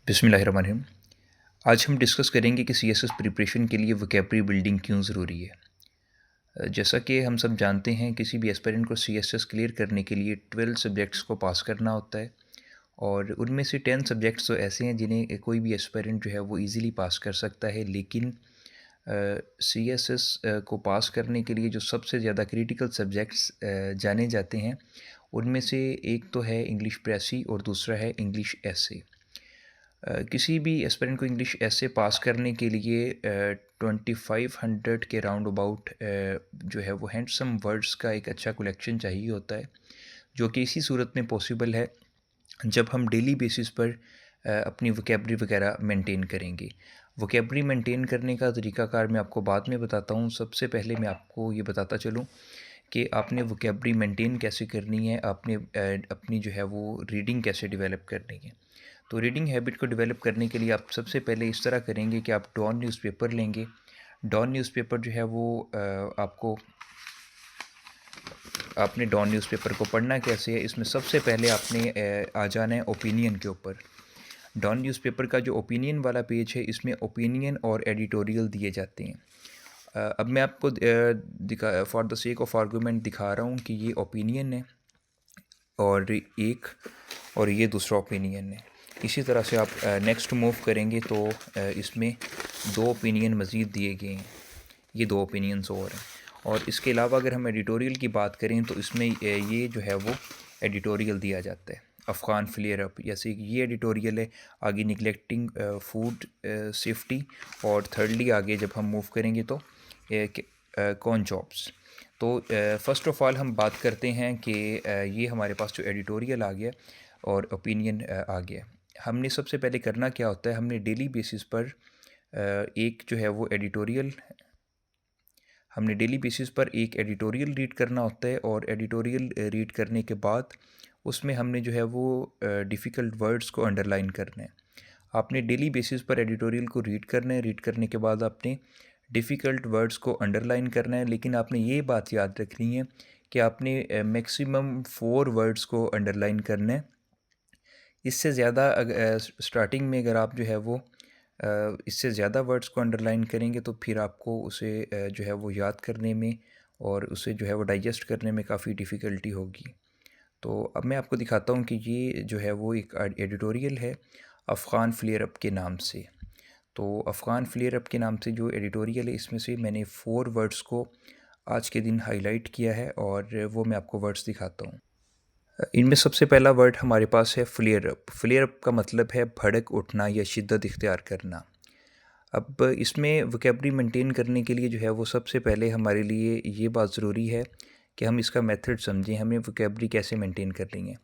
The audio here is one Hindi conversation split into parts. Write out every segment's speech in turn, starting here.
बिस्मिल्लाहिर्रहमानिर्रहीम। आज हम डिस्कस करेंगे कि सीएसएस प्रिपरेशन के लिए वोकैबुलरी बिल्डिंग क्यों ज़रूरी है। जैसा कि हम सब जानते हैं, किसी भी एस्पिरेंट को सीएसएस क्लियर करने के लिए 12 सब्जेक्ट्स को पास करना होता है और उनमें से 10 सब्जेक्ट्स तो ऐसे हैं जिन्हें कोई भी एस्पिरेंट जो है वो ईज़िली पास कर सकता है। लेकिन सीएसएस को पास करने के लिए जो सबसे ज़्यादा क्रिटिकल सब्जेक्ट्स जाने जाते हैं, उनमें से एक तो है इंग्लिश प्रेसी और दूसरा है इंग्लिश एसे। किसी भी एस्पिरेंट को इंग्लिश ऐसे पास करने के लिए 2500 के राउंड अबाउट जो है वो हैंडसम वर्ड्स का एक अच्छा कलेक्शन चाहिए होता है, जो कि इसी सूरत में पॉसिबल है जब हम डेली बेसिस पर अपनी वोकैबुलरी वगैरह मेंटेन करेंगे। वोकैबुलरी मेंटेन करने का तरीक़ाकार मैं आपको बाद में बताता हूँ। सबसे पहले मैं आपको ये बताता चलूँ कि आपने वोकैबुलरी मेंटेन कैसे करनी है, आपने अपनी जो है वो रीडिंग कैसे डेवलप करनी है। तो रीडिंग हैबिट को डेवलप करने के लिए आप सबसे पहले इस तरह करेंगे कि आप डॉन न्यूज़पेपर लेंगे। डॉन न्यूज़पेपर जो है वो आपने डॉन न्यूज़पेपर को पढ़ना कैसे है, इसमें सबसे पहले आपने आ जाना है ओपिनियन के ऊपर। डॉन न्यूज़पेपर का जो ओपिनियन वाला पेज है, इसमें ओपिनियन और एडिटोरियल दिए जाते हैं। अब मैं आपको दिखा for the sake of argument दिखा रहा हूँ कि ये ओपिनियन है और ये दूसरा ओपिनियन है। इसी तरह से आप नेक्स्ट मूव करेंगे तो इसमें दो ओपिनियन मज़ीद दिए गए हैं, ये दो ओपिनियंस और हैं। और इसके अलावा अगर हम एडिटोरियल की बात करें तो इसमें ये जो है वो एडिटोरियल दिया जाता है, अफ़गान फ्लेयर अप जैसे ये एडिटोरियल है। आगे निगलेक्टिंग फूड सेफ्टी, और थर्डली आगे जब हम मूव करेंगे तो कौन जॉब्स। तो फ़र्स्ट ऑफ़ ऑल हम बात करते हैं कि ये हमारे पास जो एडिटोरियल आ गया और ओपिनियन आ गया। हमने सबसे पहले करना क्या होता है, हमने डेली बेसिस पर एक जो है वो एडिटोरियल एडिटोरियल रीड करना होता है। और एडिटोरियल रीड करने के बाद उसमें हमने जो है वो डिफ़िकल्ट वर्ड्स को अंडरलाइन करना है। आपने डेली बेसिस पर एडिटोरियल को रीड करना है। रीड करने के बाद आपने डिफ़िकल्ट वर्ड्स को अंडरलाइन करना है, लेकिन आपने ये बात याद रखनी है कि आपने मैक्सिमम 4 वर्ड्स को अंडरलाइन करना है। इससे ज़्यादा स्टार्टिंग में अगर आप जो है वो इससे ज़्यादा वर्ड्स को अंडरलाइन करेंगे तो फिर आपको उसे जो है वो याद करने में और उसे जो है वो डाइजेस्ट करने में काफ़ी डिफ़िकल्टी होगी। तो अब मैं आपको दिखाता हूँ कि ये जो है वो एक एडिटोरियल है अफ़गान फ्लेयर अप के नाम से। तो अफ़गान फ्लेयर अप के नाम से जो एडिटोरियल है, इसमें से मैंने 4 वर्ड्स को आज के दिन हाईलाइट किया है और वो मैं आपको वर्ड्स दिखाता हूँ। इनमें सबसे पहला वर्ड हमारे पास है फ्लेयर अप। फ्लेयर अप का मतलब है भड़क उठना या शिद्दत इख्तियार करना। अब इसमें वोकैबुलरी मेंटेन करने के लिए जो है वो सबसे पहले हमारे लिए ये बात ज़रूरी है कि हम इसका मेथड समझें, हमें वोकैबुलरी कैसे मेंटेन करनी है।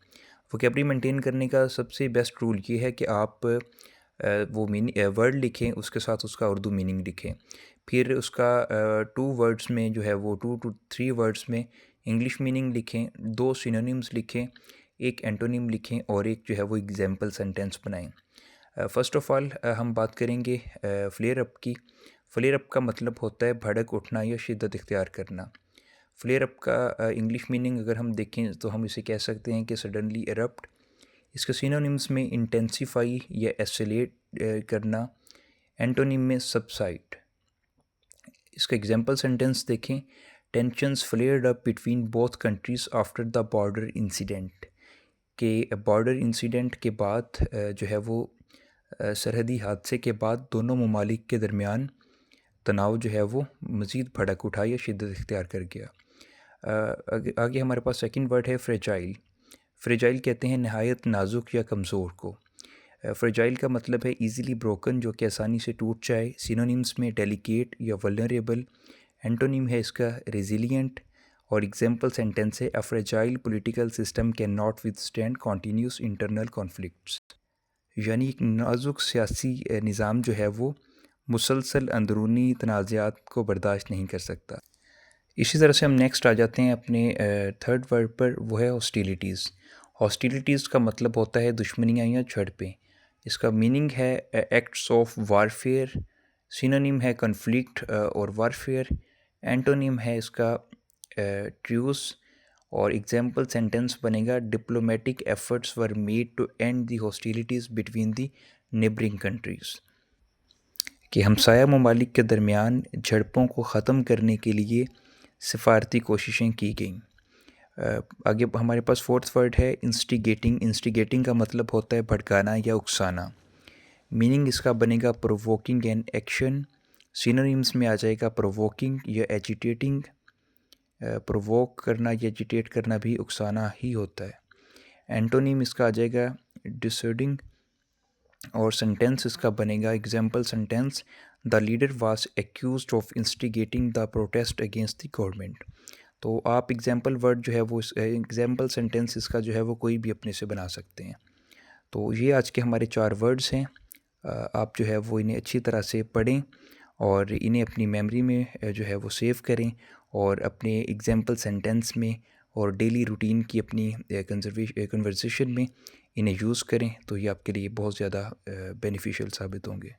वोकैबुलरी मेंटेन करने का सबसे बेस्ट रूल ये है कि आप वो वर्ड लिखें, उसके साथ उसका उर्दू मीनिंग लिखें। फिर उसका 2 वर्ड्स में जो है वो 2 to 3 वर्ड्स में इंग्लिश मीनिंग लिखें, 2 सिनोनिम्स लिखें, एक एंटोनिम लिखें और एक जो है वो एग्जाम्पल सेंटेंस बनाएं। फ़र्स्ट ऑफ़ ऑल हम बात करेंगे फ्लेयर अप की। फ्लेयर अप का मतलब होता है भड़क उठना या शिद्दत इख्तियार करना। फ्लेयर अप का इंग्लिश मीनिंग अगर हम देखें तो हम इसे कह सकते हैं कि सडनली एरप्ट। इसके सिनोनिम्स में इंटेंसिफाई या एस्केलेट करना, एंटोनिम में सबसाइड। इसका एग्जाम्पल सेंटेंस देखें, tensions flared up between both countries after the border incident. के बॉर्डर इंसिडेंट के बाद जो है वो सरहदी हादसे के बाद दोनों ममालिक के दरमियान तनाव जो है वो मज़ीद भड़क उठा या शिद्दत इख्तियार कर गया। आगे हमारे पास सेकंड वर्ड है फ्रेजाइल। फ्रेजाइल कहते हैं नहायत नाजुक या कमज़ोर को। फ्रेजाइल का मतलब है ईज़िली ब्रोकन, जो कि आसानी से टूट जाए। सिनोनिम्स में डेलिकेट या वल्नरेबल। एंटोनिम है इसका रेजिलिएंट। और एग्जाम्पल सेंटेंस है, अ fragile political system can not withstand continuous internal conflicts. यानी एक नाजुक सियासी निज़ाम जो है वो मुसलसल अंदरूनी तनाज़ात को बर्दाश्त नहीं कर सकता। इसी तरह से हम नेक्स्ट आ जाते हैं अपने थर्ड वर्ड पर, वो है हॉस्टिलिटीज़। हॉस्टिलिटीज़ का मतलब होता है दुश्मनियाँ या झड़पें। इसका मीनिंग है एक्ट्स ऑफ वारफेयर। सिनोनिम है कन्फ्लिक्ट और वारफेयर। एंटोनिम है इसका ट्रूस। और एग्जाम्पल सेंटेंस बनेगा diplomatic efforts were made to end the hostilities between the neighbouring countries, कि हमसाया ममालिक के दरमियान झड़पों को ख़त्म करने के लिए सिफारती कोशिशें की गईं। आगे हमारे पास फोर्थ वर्ड है इंस्टिगेटिंग। इंस्टिगेटिंग का मतलब होता है भड़काना या उकसाना। मीनिंग इसका बनेगा प्रोवोकिंग एन एक्शन। सिनोनिम्स में आ जाएगा प्रोवोकिंग या एजिटेटिंग। प्रोवोक करना या एजिटेट करना भी उकसाना ही होता है। एंटोनिम इसका आ जाएगा डिसर्डिंग। और सेंटेंस इसका बनेगा example sentence the leader was accused of instigating the protest against the government. तो आप एग्जाम्पल वर्ड जो है वो एग्जाम्पल सेंटेंस इसका जो है वो कोई भी अपने से बना सकते हैं। तो ये आज के हमारे 4 वर्ड्स हैं। आप जो है वो इन्हें अच्छी तरह से पढ़ें और इन्हें अपनी मेमोरी में जो है वो सेव करें और अपने एग्जाम्पल सेंटेंस में और डेली रूटीन की अपनी कन्वर्सेशन में इन्हें यूज़ करें। तो ये आपके लिए बहुत ज़्यादा बेनिफिशियल साबित होंगे।